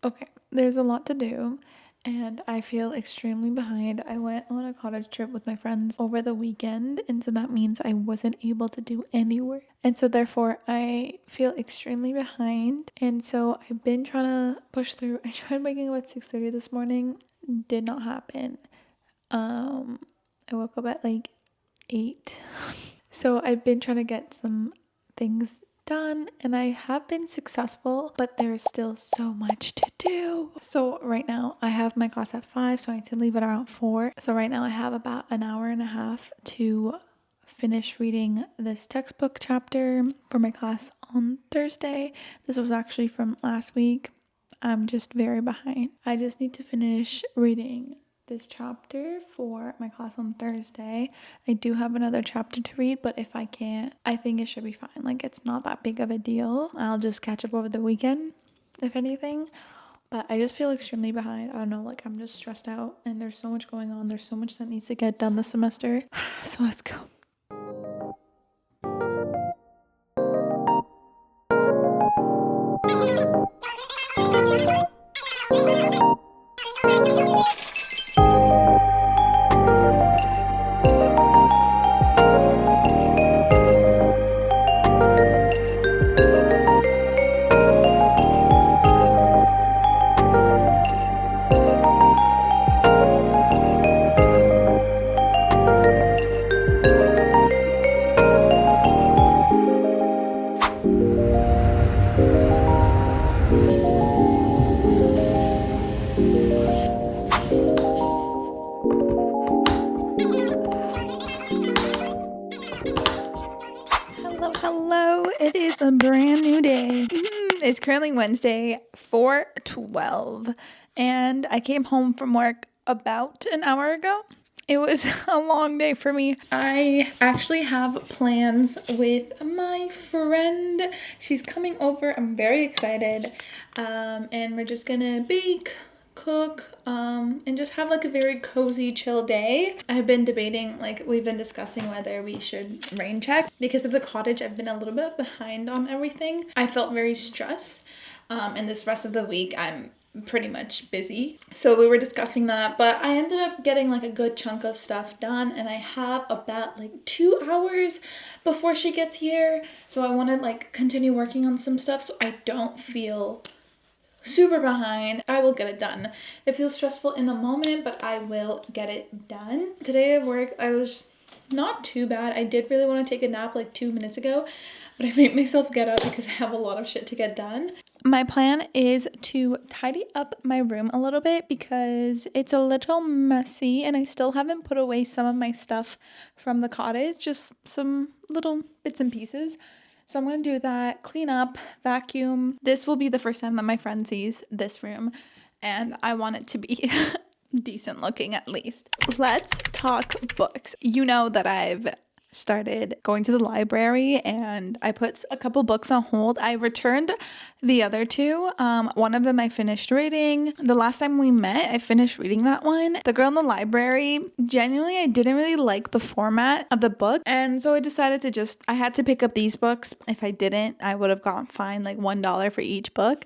Okay, there's a lot to do and I feel extremely behind. I went on a cottage trip with my friends over the weekend, and so that means I wasn't able to do any work. And so therefore I feel extremely behind. And so I've been trying to push through. I tried waking up at 6:30 this morning. Did not happen. I woke up at like 8. So I've been trying to get some things done and I have been successful, but there's still so much to do. So right now I have my class at 5, so I need to leave it around 4. So right now I have about an hour and a half to finish reading this textbook chapter for my class on Thursday. This was actually from last week. I'm just very behind. I just need to finish reading this chapter for my class on Thursday. I do have another chapter to read, but if I can't, I think it should be fine. Like, it's not that big of a deal. I'll just catch up over the weekend, if anything. But I just feel extremely behind. I don't know, like, I'm just stressed out and there's so much going on. There's so much that needs to get done this semester. So let's go. Hello, it is a brand new day. It's currently Wednesday, 4:12, and I came home from work about an hour ago. It was a long day for me. I actually have plans with my friend. She's coming over. I'm very excited, and we're just gonna bake, cook, and just have like a very cozy, chill day. I've been debating, like, we've been discussing whether we should rain check. Because of the cottage, I've been a little bit behind on everything. I felt very stressed, and this rest of the week I'm pretty much busy. So we were discussing that, but I ended up getting like a good chunk of stuff done, and I have about like 2 hours before she gets here. So I want to like continue working on some stuff so I don't feel super behind. I will get it done. It feels stressful in the moment, but I will get it done. Today at work, I was not too bad. I did really want to take a nap like 2 minutes ago, but I made myself get up because I have a lot of shit to get done. My plan is to tidy up my room a little bit because it's a little messy and I still haven't put away some of my stuff from the cottage, just some little bits and pieces. So I'm going to do that, clean up, vacuum. This will be the first time that my friend sees this room, and I want it to be decent looking at least. Let's talk books. You know that I've started going to the library and I put a couple books on hold. I returned the other two. One of them I finished reading. The last time we met, I finished reading that one. The Girl in the Library, genuinely, I didn't really like the format of the book. And so I decided to I had to pick up these books. If I didn't, I would have gotten fined like $1 for each book.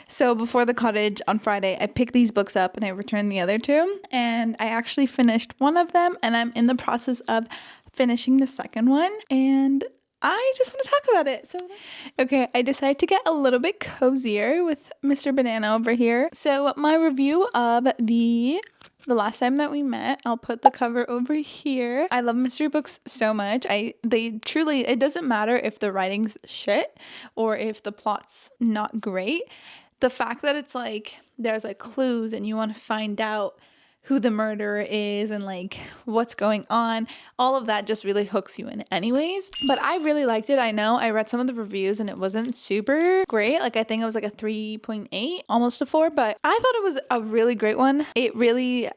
So before the cottage on Friday, I picked these books up and I returned the other two. And I actually finished one of them and I'm in the process of finishing the second one. And I just want to talk about it. So, okay, I decided to get a little bit cozier with Mr. Banana over here. So my review of the last time that we met, I'll put the cover over here. I love mystery books so much. They truly, it doesn't matter if the writing's shit or if the plot's not great. The fact that it's like, there's like clues and you want to find out who the murderer is and like what's going on, all of that just really hooks you in anyways. But I really liked it. I know I read some of the reviews and it wasn't super great. Like I think it was like a 3.8, almost a 4, but I thought it was a really great one. It really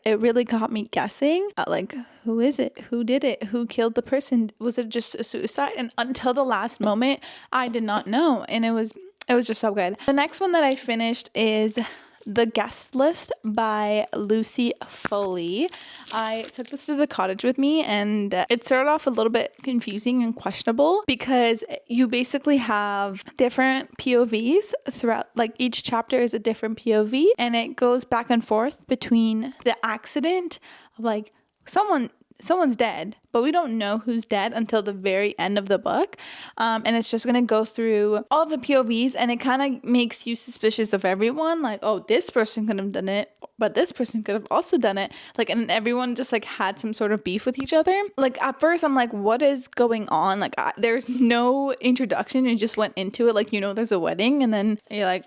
got me guessing like, who is it? Who did it? Who killed the person? Was it just a suicide? And until the last moment, I did not know. And it was just so good. The next one that I finished is The Guest List by Lucy Foley. I took this to the cottage with me and it started off a little bit confusing and questionable because you basically have different POVs throughout, like each chapter is a different POV and it goes back and forth between the accident of like someone's dead, but we don't know who's dead until the very end of the book. And it's just going to go through all of the POVs and it kind of makes you suspicious of everyone. Like, oh, this person could have done it, but this person could have also done it. Like, and everyone just like had some sort of beef with each other. Like at first I'm like, what is going on? Like there's no introduction. You just went into it. Like, there's a wedding and then you're like,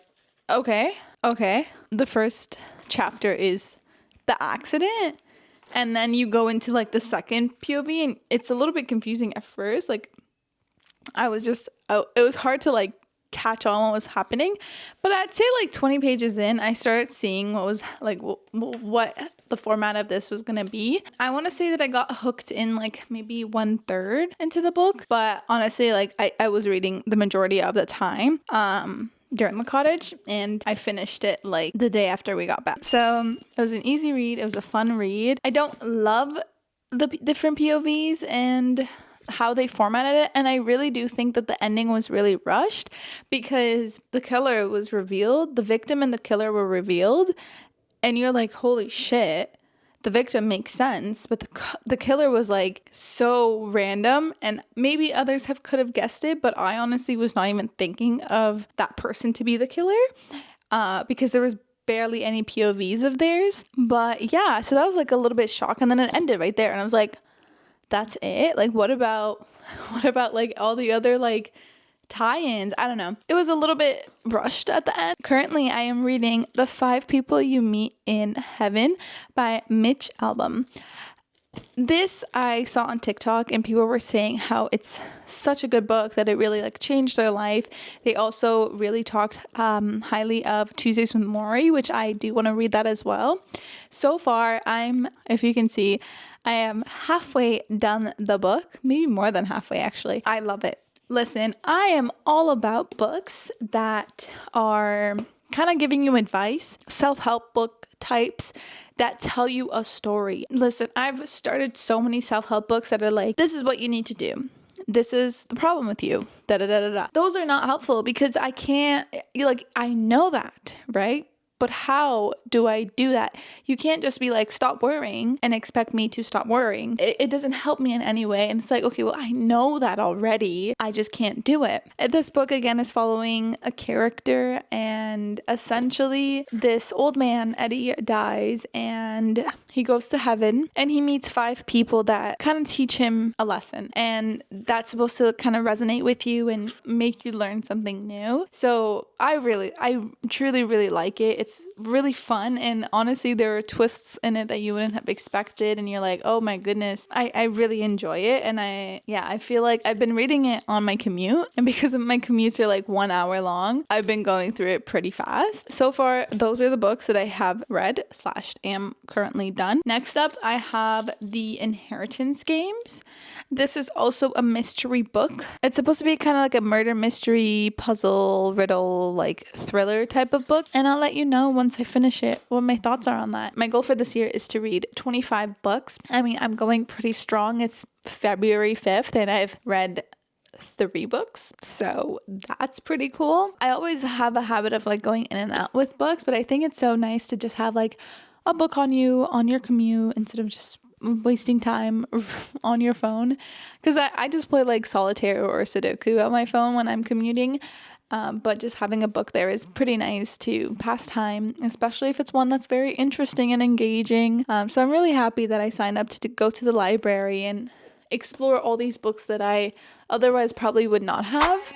okay. The first chapter is the accident. And then you go into like the second POV and it's a little bit confusing at first. Like it was hard to like catch on what was happening. But I'd say like 20 pages in, I started seeing what was like, what the format of this was going to be. I want to say that I got hooked in like maybe 1/3 into the book. But honestly, like I was reading the majority of the time. During the cottage and I finished it like the day after we got back. So it was an easy read. It was a fun read. I don't love the different POVs and how they formatted it. And I really do think that the ending was really rushed because the killer was revealed. The victim and the killer were revealed. And you're like, holy shit. The victim makes sense, but the killer was like so random and maybe others could have guessed it, but I honestly was not even thinking of that person to be the killer because there was barely any POVs of theirs. But yeah, so that was like a little bit shock and then it ended right there and I was like, that's it? Like what about like all the other like tie-ins? I don't know. It was a little bit rushed at the end. Currently, I am reading The 5 People You Meet in Heaven by Mitch Albom. This I saw on TikTok and people were saying how it's such a good book that it really like changed their life. They also really talked highly of Tuesdays with Morrie, which I do want to read that as well. So far, if you can see, I am halfway done the book, maybe more than halfway actually. I love it. Listen, I am all about books that are kind of giving you advice, self-help book types that tell you a story. Listen, I've started so many self-help books that are like, this is what you need to do. This is the problem with you. Those are not helpful because I know that, right? But how do I do that? You can't just be like, stop worrying and expect me to stop worrying. It doesn't help me in any way. And it's like, okay, well, I know that already. I just can't do it. This book, again, is following a character and essentially this old man, Eddie, dies and he goes to heaven and he meets 5 people that kind of teach him a lesson. And that's supposed to kind of resonate with you and make you learn something new. So I truly, really like it. it's really fun, and honestly there are twists in it that you wouldn't have expected, and you're like, oh my goodness, I really enjoy it. And I feel like I've been reading it on my commute, and because my commutes are like 1 hour long, I've been going through it pretty fast. So far, those are the books that I have read / am currently done. Next up, I have The Inheritance Games. This is also a mystery book. It's supposed to be kind of like a murder mystery, puzzle, riddle, like thriller type of book. And I'll let you know once I finish it what my thoughts are on that. My goal for this year is to read 25 books. I mean, I'm going pretty strong. It's February 5th and I've read 3 books, so that's pretty cool. I always have a habit of like going in and out with books, but I think it's so nice to just have like a book on you on your commute instead of just wasting time on your phone, because I just play like solitaire or Sudoku on my phone when I'm commuting, but just having a book there is pretty nice to pass time, especially if it's one that's very interesting and engaging. So I'm really happy that I signed up to go to the library and explore all these books that I otherwise probably would not have.